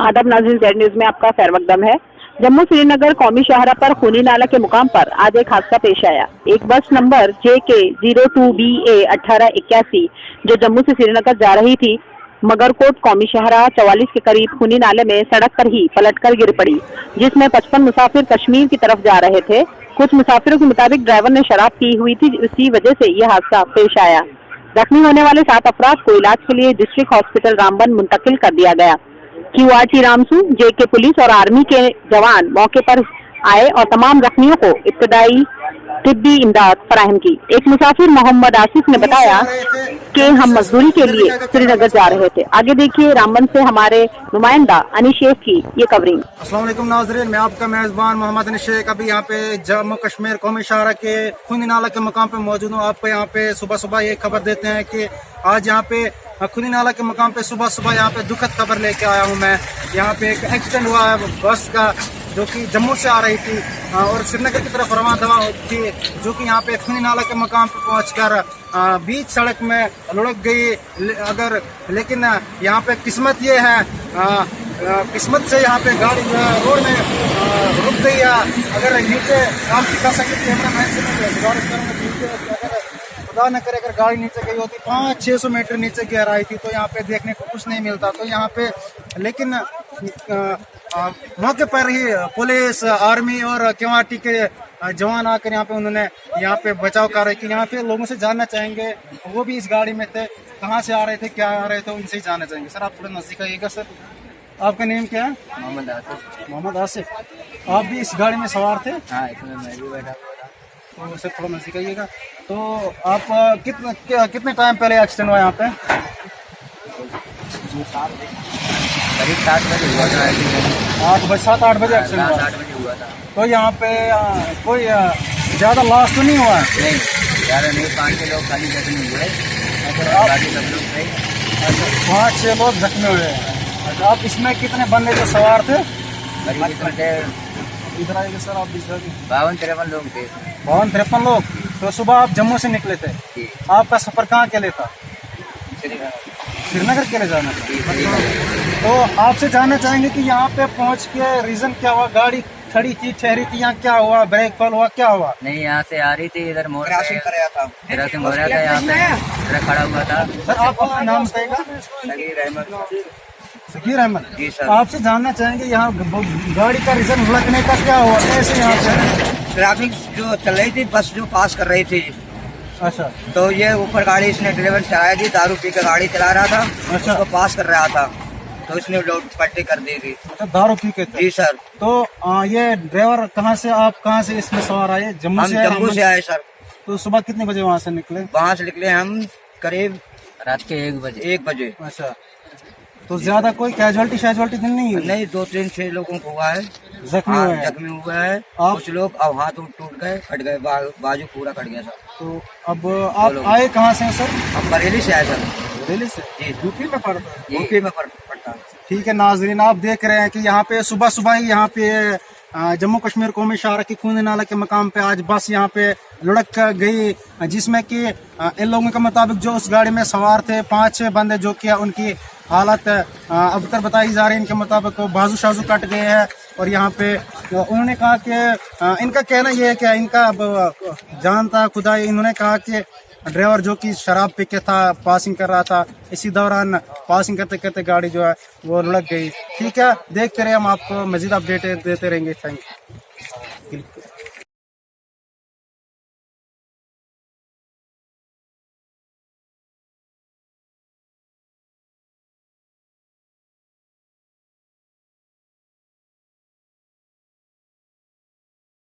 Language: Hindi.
आदाब नाज़रीन, ज़ेड न्यूज में आपका खैर मकदम है। जम्मू श्रीनगर कौमी शाहरा पर खूनी नाला के मुकाम पर आज एक हादसा पेश आया। एक बस नंबर JK 02BA 1881 जो जम्मू से श्रीनगर जा रही थी, मगरकोट कौमी शाहरा 44 के करीब खूनी नाले में सड़क पर ही पलटकर गिर पड़ी, जिसमें 55 मुसाफिर कश्मीर की तरफ जा रहे थे। कुछ मुसाफिरों के मुताबिक ड्राइवर ने शराब पी हुई थी, इसी वजह से यह हादसा पेश आया। जख्मी होने वाले 7 अफराद को इलाज के लिए डिस्ट्रिक्ट हॉस्पिटल रामबन मुंतकिल कर दिया गया। QRT रामसू, JK पुलिस और आर्मी के जवान मौके पर आए और तमाम जख्मियों को इब्तदाई तिब्बी इमदाद फराहम की। एक मुसाफिर मोहम्मद आसिफ ने बताया कि हम मजदूरी के लिए श्रीनगर जा रहे थे। आगे देखिए रामबन से हमारे नुमाइंदा अनीस शेख की ये कवरिंग। अस्सलाम वालेकुम नाज़रीन, मैं आपका मेज़बान मोहम्मद अनीस शेख अभी यहाँ पे जम्मू कश्मीर कौमी शाहरा के खूनी नाला के मकाम पे मौजूद हूँ। आपको यहाँ पे सुबह सुबह ये खबर देते हैं कि आज यहाँ पे खूनी नाला के मकाम पे सुबह सुबह यहाँ पे दुखद खबर लेके आया हूँ मैं। यहाँ पे एक एक्सीडेंट हुआ है बस का, जो कि जम्मू से आ रही थी और श्रीनगर की तरफ रवाना दवा थी, जो कि यहाँ पे खूनी नाला के मकाम पे पहुंचकर बीच सड़क में लुढ़क गई। लेकिन यहाँ पे किस्मत ये है, किस्मत से यहाँ पे गाड़ी जो है रोड में रुक गई है। अगर नीचे आप दिखा सकते कैमरा मैन से गुजारिश करूँगा, अगर खुदा न करे अगर गाड़ी नीचे गई होती 500-600 मीटर नीचे गहराई थी तो यहाँ पे देखने को कुछ नहीं मिलता। तो यहाँ पे लेकिन मौके पर ही पुलिस, आर्मी और QRT के जवान आकर यहाँ पे उन्होंने यहाँ पे बचाव कार्य की। यहाँ पे लोगों से जानना चाहेंगे, वो भी इस गाड़ी में थे, कहाँ से आ रहे थे, क्या आ रहे थे, उनसे ही जानना चाहेंगे। सर आप थोड़ा नजदीक आइएगा। सर आपका नेम क्या है? मोहम्मद आसिफ। मोहम्मद आसिफ, आप भी इस गाड़ी में सवार थे? हाँ, इसमें मैं भी बैठा हुआ था। तो सर थोड़ा नजदीक आइएगा। तो आप कितने टाइम पहले एक्सीडेंट हुआ यहाँ पे? करीब 7 बजे हुआ था। 7-8 बजे एक्सीडेंट हुआ। 8 बजे हुआ था। तो यहाँ पे कोई ज्यादा लॉस तो नहीं हुआ? नहीं, ज़्यादा नहीं, 5-6 लोग खाली जख्मी हुए। बाकी सब लोग थे। अच्छा, 5-6 लोग जख्मी हुए। अच्छा, आप इसमें कितने बंदे जो सवार थे? करीब इसमें थे इधर आइए सर, आप 52-53 लोग थे। 52-53 लोग। तो सुबह आप जम्मू से निकले थे, जी। आपका सफर कहाँ के लिए था? श्रीनगर के लिए जाना था। तो आपसे जानना चाहेंगे कि यहाँ पे पहुँच के रीजन क्या हुआ? गाड़ी खड़ी थी, ठहरी थी, यहाँ क्या हुआ? ब्रेक फेल हुआ, क्या हुआ? नहीं, यहाँ से आ रही थी, इधर मोड़ क्रॉसिंग कर रहा था। क्रॉसिंग हो रहा था, यहाँ पे इधर खड़ा हुआ था। सर आप अपना नाम बताइएगा। सगीर अहमद। सगीर अहमद जी सर। आपसे जानना चाहेंगे यहाँ गाड़ी का रीजन भुलकने का क्या हुआ, कैसे यहाँ से? ट्रैफिक जो चल रही थी, बस जो पास कर रही थी, अच्छा, तो ये ऊपर गाड़ी इसने ड्राइवर चलाया थी, दारू पी कर गाड़ी चला रहा था। अच्छा। उसको पास कर रहा था तो इसने पट्टी कर दी थी। अच्छा, दारू पी के थे? जी सर। तो ये ड्राइवर कहाँ से, आप कहाँ से इसमें सवार आए? जम्मू हम से? जम्मू से आए सर। तो सुबह कितने बजे वहाँ से निकले? वहाँ से निकले हम करीब रात के 1 बजे। 1 बजे। अच्छा, तो ज्यादा कोई कैजुअलिटी तो नहीं है? नहीं, 2-3-6 लोगों को हुआ है, जख्मी हुए हैं? जख्मी हुआ है। कुछ लोग अब हाथ टूट गए, कट गए, बाजू पूरा कट गया सर। तो अब आप आए कहाँ से सर? हम बरेली से आए सर। दिल्ली से? जी। यूपी में पड़ता है? यूपी में पड़ता है। ठीक है नाजरीन, आप देख रहे हैं कि यहाँ पे सुबह सुबह ही यहाँ पे जम्मू कश्मीर कौमी शाहरा की खूनी नाला के मकाम पे आज बस यहाँ पे लुढ़क गई, जिसमें कि इन लोगों के मुताबिक जो उस गाड़ी में सवार थे 5-6 बंदे, जो कि उनकी हालत अब तक बताई जा रही है। इनके मुताबिक बाजू शाजू कट गए हैं और यहाँ पे उन्होंने कहा कि इनका कहना यह है कि इनका जान था खुदा। इन्होंने कहा कि ड्राइवर जो कि शराब पी के था, पासिंग कर रहा था, इसी दौरान पासिंग करते करते गाड़ी जो है वो लुढ़क गई। ठीक है, देखते रहे, हम आपको मजीद अपडेट देते रहेंगे। Thank you.